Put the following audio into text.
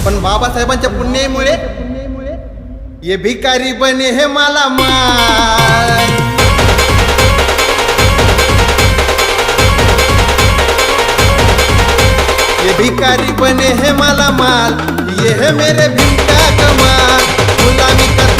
पण बाबासाहेबांच्या पुण्यामुळे ये भिकारी बने हे मला माल. ये भिकारी बने हे मला माल, ये है मेरे भीम का कमाल. गुलामी कर